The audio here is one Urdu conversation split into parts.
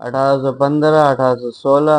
1815, 1816,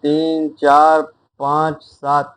3, 4, 5, 7।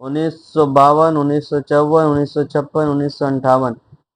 1952, 1954, 1956, 1958।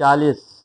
40।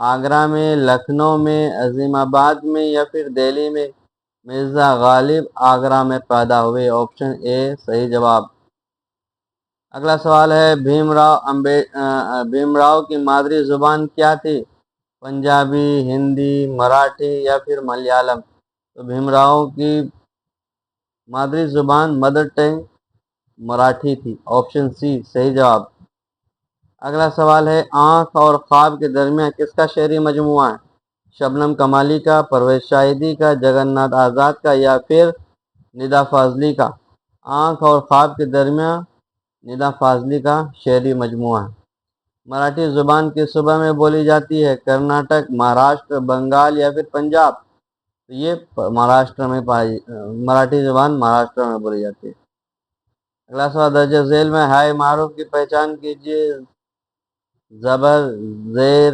آگرہ میں، لکھنؤ میں، عظیم آباد میں یا پھر دہلی میں مرزا غالب آگرہ میں پیدا ہوئے؟ آپشن اے صحیح جواب۔ اگلا سوال ہے بھیم راؤ کی مادری زبان کیا تھی؟ پنجابی، ہندی، مراٹھی یا پھر ملیالم؟ تو بھیم راؤ کی مادری زبان مدر ٹنگ مراٹھی تھی۔ آپشن سی صحیح جواب۔ اگلا سوال ہے آنکھ اور خواب کے درمیان کس کا شعری مجموعہ ہے؟ شبنم کمالی کا، پرویز شاہدی کا، جگن ناتھ آزاد کا یا پھر ندا فاضلی کا؟ آنکھ اور خواب کے درمیان ندا فاضلی کا شعری مجموعہ ہے۔ مراٹھی زبان کس صوبہ میں بولی جاتی ہے؟ کرناٹک، مہاراشٹر، بنگال یا پھر پنجاب؟ تو یہ مہاراشٹر میں مراٹھی زبان مہاراشٹر میں بولی جاتی ہے۔ اگلا سوال درج ذیل میں ہائے معروف کی پہچان کیجیے۔ زبر، زیر،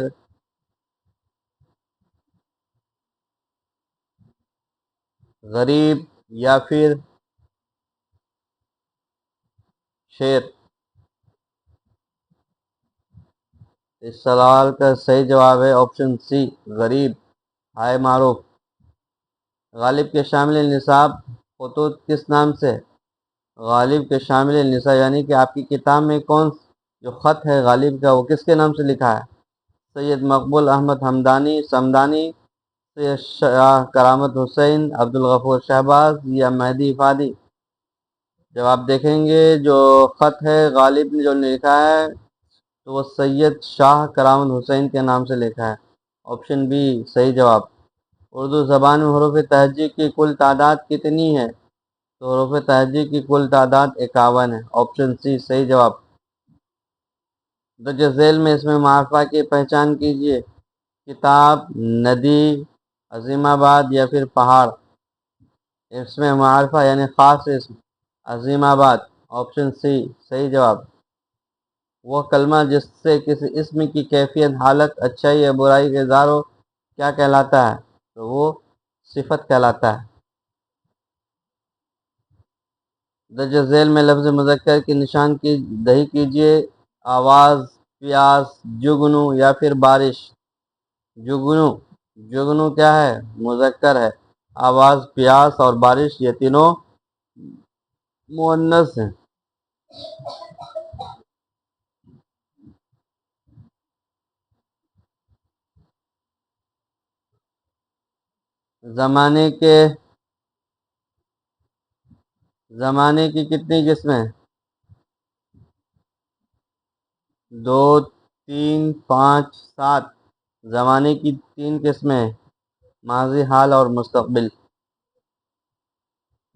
غریب یا پھر شیر؟ اس سوال کا صحیح جواب ہے آپشن سی غریب، ہائے معروف۔ غالب کے شامل نصاب خطوط کس نام سے؟ غالب کے شامل نصاب یعنی کہ آپ کی کتاب میں کون جو خط ہے غالب کا وہ کس کے نام سے لکھا ہے؟ سید مقبول احمد سمدانی، سید شاہ کرامت حسین، عبدالغفور شہباز یا مہدی فادی؟ جب آپ دیکھیں گے جو خط ہے غالب نے جو لکھا ہے تو وہ سید شاہ کرامت حسین کے نام سے لکھا ہے۔ آپشن بی صحیح جواب۔ اردو زبان میں حروف تہجی کی کل تعداد کتنی ہے؟ تو حروف تہجی کی کل تعداد 51 ہے۔ آپشن سی صحیح جواب۔ درج ذیل میں اسم معرفہ کی پہچان کیجیے۔ کتاب، ندی، عظیم آباد یا پھر پہاڑ؟ اسم معرفہ یعنی خاص اسم عظیم آباد۔ آپشن سی صحیح جواب۔ وہ کلمہ جس سے کسی اسم کی کیفیت، حالت، اچھائی یا برائی کا اظہار ہو کیا کہلاتا ہے؟ تو وہ صفت کہلاتا ہے۔ درج ذیل میں لفظ مذکر کی نشان کی دہی کیجیے۔ آواز، پیاس، جگنو یا پھر بارش؟ جگنو کیا ہے؟ مذکر ہے۔ آواز، پیاس اور بارش یہ تینوں مؤنث ہیں۔ زمانے کی کتنی قسمیں؟ 2، 3، 5، 7؟ زمانے کی 3 قسمیں ہیں، ماضی، حال اور مستقبل۔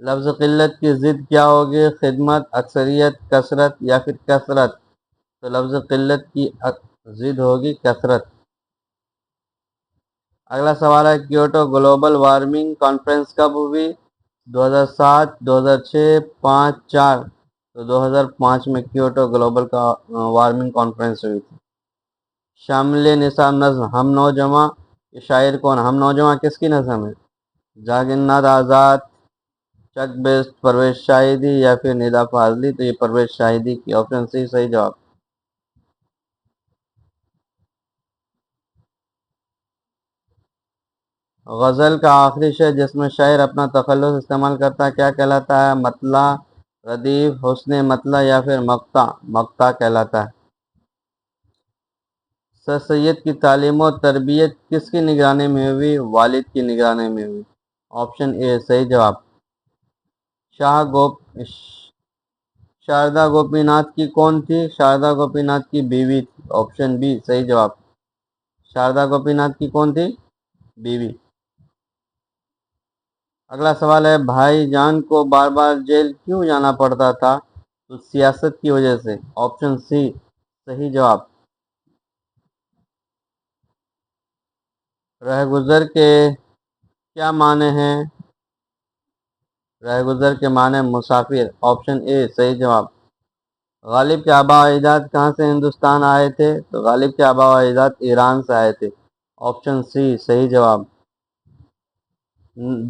لفظ قلت کی ضد کیا ہوگی؟ خدمت، اکثریت، کثرت یا پھر کثرت؟ تو لفظ قلت کی ضد ہوگی کثرت۔ اگلا سوال ہے کیوٹو گلوبل وارمنگ کانفرنس کب ہوئی؟ 2007، 2006، 5، 4؟ تو 2005 میں کیوٹو گلوبل کا وارمنگ کانفرنس ہوئی تھی۔ شامل نصاب نظم ہم نوجواں، یہ شاعر کون؟ ہم نوجواں کس کی نظم ہے؟ جگن ناتھ آزاد، چک بیسٹ، پرویز شاہدی یا پھر ندا فاضلی؟ تو یہ پرویز شاہدی کی۔ آپشن سی صحیح جواب۔ غزل کا آخری شعر جس میں شاعر اپنا تخلص استعمال کرتا ہے کیا کہلاتا ہے؟ مطلع، ردیف، حسن مطلع یا پھر مقطع؟ مقطع کہلاتا ہے۔ سر سید کی تعلیم و تربیت کس کی نگرانی میں ہوئی؟ والد کی نگرانی میں ہوئی۔ آپشن اے صحیح جواب۔ شاردا گوپی ناتھ کی کون تھی؟ شاردا گوپی ناتھ کی بیوی تھی۔ آپشن بی صحیح جواب۔ شاردا گوپی ناتھ کی کون تھی؟ بیوی۔ اگلا سوال ہے بھائی جان کو بار بار جیل کیوں جانا پڑتا تھا؟ تو سیاست کی وجہ سے۔ آپشن سی صحیح جواب۔ رہگزر کے کیا معنی ہیں؟ رہگزر کے معنی مسافر۔ آپشن اے صحیح جواب۔ غالب کے آبا و اجداد کہاں سے ہندوستان آئے تھے؟ تو غالب کے آبا و اجداد ایران سے آئے تھے۔ آپشن سی صحیح جواب۔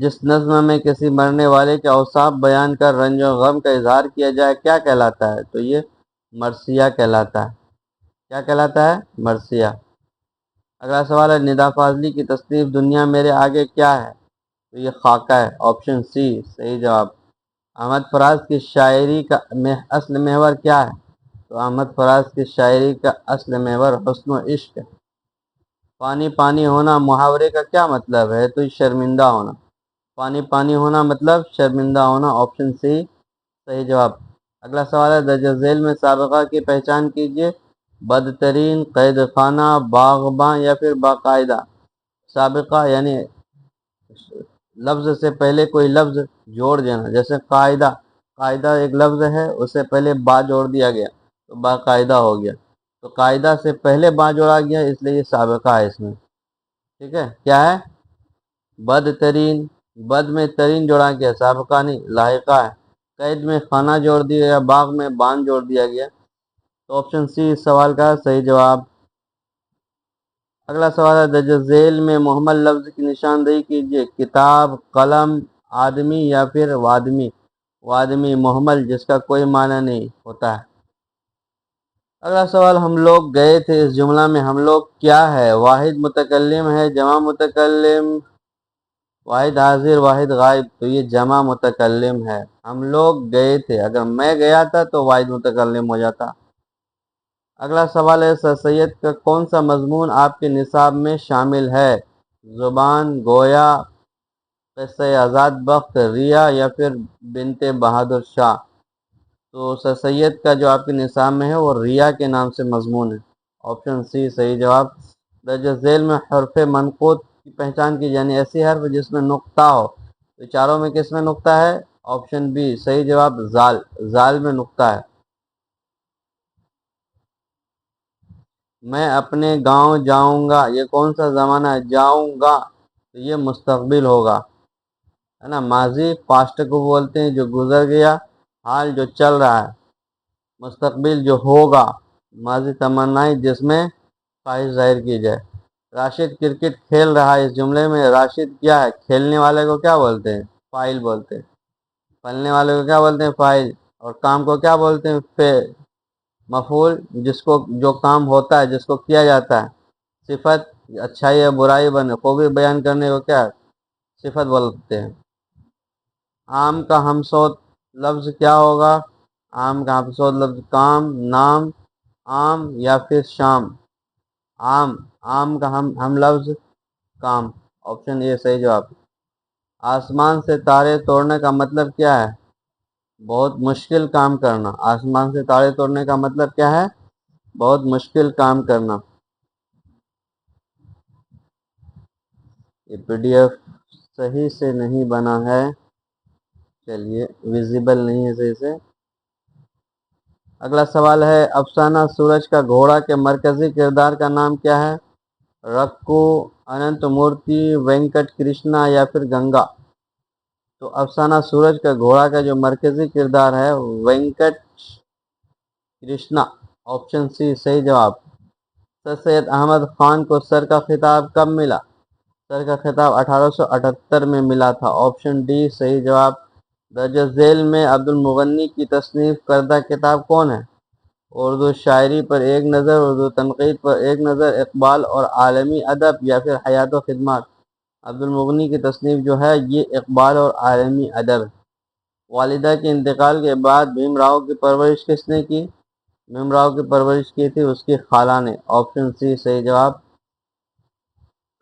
جس نظم میں کسی مرنے والے کے اوصاف بیان کر رنج و غم کا اظہار کیا جائے کیا کہلاتا ہے؟ تو یہ مرثیہ کہلاتا ہے۔ کیا کہلاتا ہے؟ مرثیہ۔ اگلا سوال ہے ندا فاضلی کی تصنیف دنیا میرے آگے کیا ہے؟ تو یہ خاکہ ہے، آپشن سی صحیح جواب۔ احمد فراز کی شاعری کا اصل محور کیا ہے؟ تو احمد فراز کی شاعری کا اصل محور حسن و عشق ہے۔ پانی پانی ہونا محاورے کا کیا مطلب ہے؟ تو شرمندہ ہونا۔ پانی پانی ہونا مطلب شرمندہ ہونا، آپشن سی صحیح جواب۔ اگلا سوال ہے درج ذیل میں سابقہ کی پہچان کیجیے، بدترین، قید خانہ، باغباں یا پھر باقاعدہ۔ سابقہ یعنی لفظ سے پہلے کوئی لفظ جوڑ دینا، جیسے قاعدہ، قاعدہ ایک لفظ ہے، اس سے پہلے با جوڑ دیا گیا تو باقاعدہ ہو گیا، تو قاعدہ سے پہلے با جوڑا گیا اس لیے یہ سابقہ ہے اس میں، ٹھیک ہے۔ کیا ہے؟ بدترین، بد میں ترین جوڑا گیا، سابقہ نہیں لاحقہ ہے۔ قید میں خانہ جوڑ دیا گیا، باغ میں بان جوڑ دیا گیا، تو آپشن سی اس سوال کا صحیح جواب۔ اگلا سوال ہے درج ذیل میں محمل لفظ کی نشاندہی کیجیے، کتاب، قلم، آدمی یا پھر وادمی۔ وادمی محمل جس کا کوئی معنی نہیں ہوتا ہے۔ اگلا سوال ہم لوگ گئے تھے، اس جملہ میں ہم لوگ کیا ہے؟ واحد متکلم ہے، جمع متکلم، واحد حاضر واحد غائب، تو یہ جمع متکلم ہے۔ ہم لوگ گئے تھے، اگر میں گیا تھا تو واحد متکلم ہو جاتا۔ اگلا سوال ہے سر سید کا کون سا مضمون آپ کے نصاب میں شامل ہے؟ زبان، گویا، قصہ آزاد بخت، ریا یا پھر بنت بہادر شاہ۔ تو سر سید کا جو آپ کے نصاب میں ہے وہ ریا کے نام سے مضمون ہے، آپشن سی صحیح جواب۔ درج ذیل میں حرف منقوط کی پہچان کی، یعنی ایسی حرف جس میں نقطہ ہو، تو چاروں میں کس میں نقطہ ہے؟ آپشن بی صحیح جواب، زال، زال میں نقطہ ہے۔ میں اپنے گاؤں جاؤں گا، یہ کون سا زمانہ ہے؟ جاؤں گا تو یہ مستقبل ہوگا، ہے نا۔ ماضی پاسٹ کو بولتے ہیں جو گزر گیا، حال جو چل رہا ہے، مستقبل جو ہوگا، ماضی تمنائی جس میں خواہش ظاہر کی جائے۔ راشد کرکٹ کھیل رہا ہے، اس جملے میں راشد کیا ہے؟ کھیلنے والے کو کیا بولتے ہیں؟ فاعل بولتے ہیں۔ پلنے والے کو کیا بولتے ہیں؟ فاعل۔ اور کام کو کیا بولتے ہیں؟ فعل۔ مفعول جس کو جو کام ہوتا ہے، جس کو کیا جاتا ہے۔ صفت اچھائی یا برائی بنے خوبی بیان کرنے کو کیا صفت بولتے ہیں۔ عام کا ہمسود لفظ کیا ہوگا؟ عام کا ہمسود لفظ کام، نام، عام یا پھر شام۔ عام، عام کا ہم لفظ کام، آپشن اے صحیح جواب۔ آسمان سے تارے توڑنے کا مطلب کیا ہے؟ بہت مشکل کام کرنا۔ آسمان سے تارے توڑنے کا مطلب کیا ہے؟ بہت مشکل کام کرنا۔ یہ پی ڈی ایف صحیح سے نہیں بنا ہے، چلیے ویزیبل نہیں ہے صحیح سے۔ اگلا سوال ہے افسانہ سورج کا گھوڑا کے مرکزی کردار کا نام کیا ہے؟ رکو، اننت مورتی، وینکٹ کرشنا یا پھر گنگا۔ تو افسانہ سورج کا گھوڑا کا جو مرکزی کردار ہے وینکٹ کرشنا، آپشن سی صحیح جواب۔ سر سید احمد خان کو سر کا خطاب کب ملا؟ سر کا خطاب 1878 میں ملا تھا، آپشن ڈی صحیح جواب۔ درج ذیل میں عبد المغنی کی تصنیف کردہ کتاب کون ہے؟ اردو شاعری پر ایک نظر، اردو تنقید پر ایک نظر، اقبال اور عالمی ادب یا پھر حیات و خدمات۔ عبد المغنی کی تصنیف جو ہے یہ اقبال اور عالمی ادب۔ والدہ کے انتقال کے بعد بھیم راؤ کی پرورش کس نے کی؟ بھیم راؤ کی پرورش کی تھی اس کی خالہ نے، آپشن سی صحیح جواب۔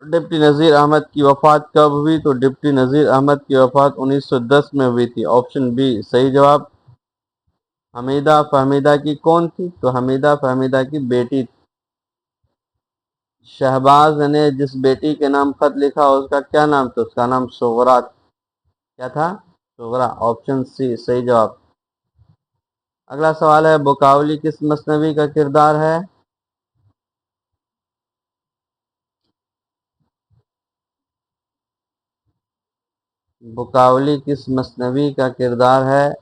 ڈپٹی نذیر احمد کی وفات کب ہوئی؟ تو ڈپٹی نذیر احمد کی وفات 1910 میں ہوئی تھی، آپشن بی صحیح جواب۔ حمیدہ فہمیدہ کی کون تھی؟ تو حمیدہ فہمیدہ کی بیٹی تھی۔ شہباز نے جس بیٹی کے نام خط لکھا اس کا کیا نام تھا؟ اس کا نام صغرا کیا تھا؟ صغرا، آپشن سی صحیح جواب۔ اگلا سوال ہے بقاولی کس مثنوی کا کردار ہے؟ بقاولی کس مثنوی کا کردار ہے؟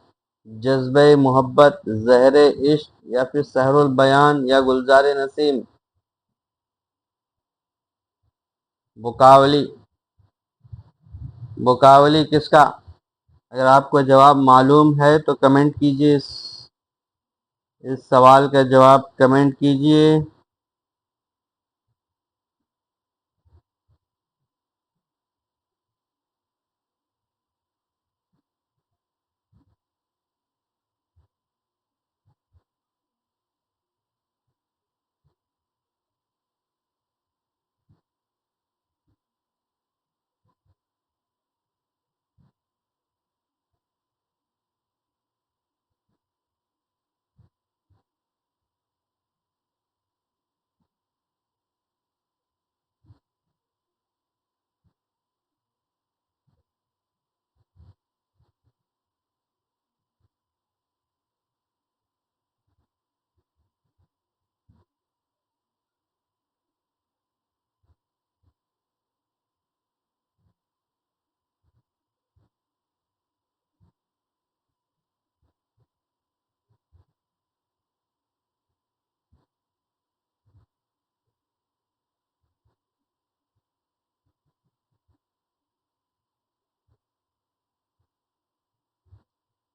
جذبہ محبت، زہر عشق یا پھر سحر البیان یا گلزار نسیم۔ بقاولی، بقاولی کس کا؟ اگر آپ کو جواب معلوم ہے تو کمنٹ کیجئے، اس سوال کا جواب کمنٹ کیجئے۔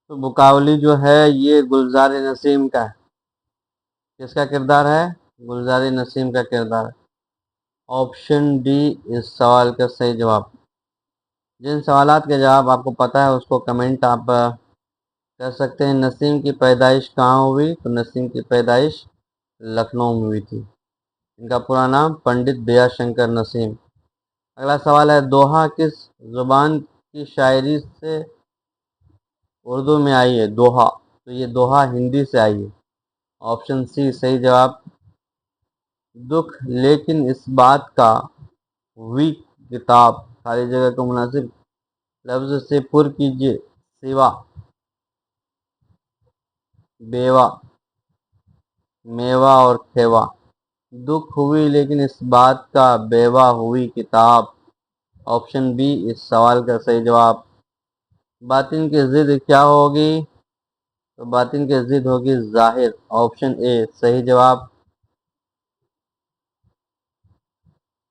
تو بکاولی جو ہے یہ گلزار نسیم کا ہے. کس کا کردار ہے؟ گلزار نسیم کا کردار ہے. آپشن ڈی اس سوال کا صحیح جواب. جن سوالات کے جواب آپ کو پتہ ہے اس کو کمنٹ آپ کر سکتے ہیں. نسیم کی پیدائش کہاں ہوئی؟ تو نسیم کی پیدائش لکھنؤ میں ہوئی تھی. ان کا پورا نام پنڈت دیا شنکر نسیم. اگلا سوال ہے دوہا کس زبان کی شاعری سے اردو میں آئی ہے؟ دوہا، تو یہ دوہا ہندی سے آئی ہے. آپشن سی صحیح جواب. دکھ لیکن اس بات کا ہوئی کتاب، خالی جگہ کو مناسب لفظ سے پر کیجیے. سیوا، بیوہ، میوہ اور کھیوا. دکھ ہوئی لیکن اس بات کا بیوہ ہوئی کتاب. آپشن بی اس سوال کا صحیح جواب. باطن کی ضد کیا ہوگی؟ تو باطن کی ضد ہوگی ظاہر. آپشن اے صحیح جواب.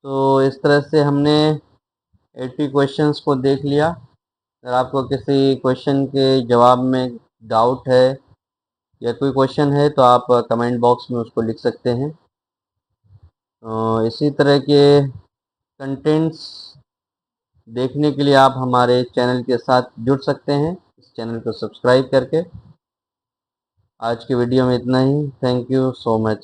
تو اس طرح سے ہم نے 80 کویشچنس کو دیکھ لیا. اگر آپ کو کسی کویشچن کے جواب میں ڈاؤٹ ہے یا کوئی کویشچن ہے تو آپ کمنٹ باکس میں اس کو لکھ سکتے ہیں. اسی طرح کے کنٹینٹس دیکھنے کے لیے آپ ہمارے چینل کے ساتھ جڑ سکتے ہیں اس چینل کو سبسکرائب کر کے. آج کی ویڈیو میں اتنا ہی. Thank you so much.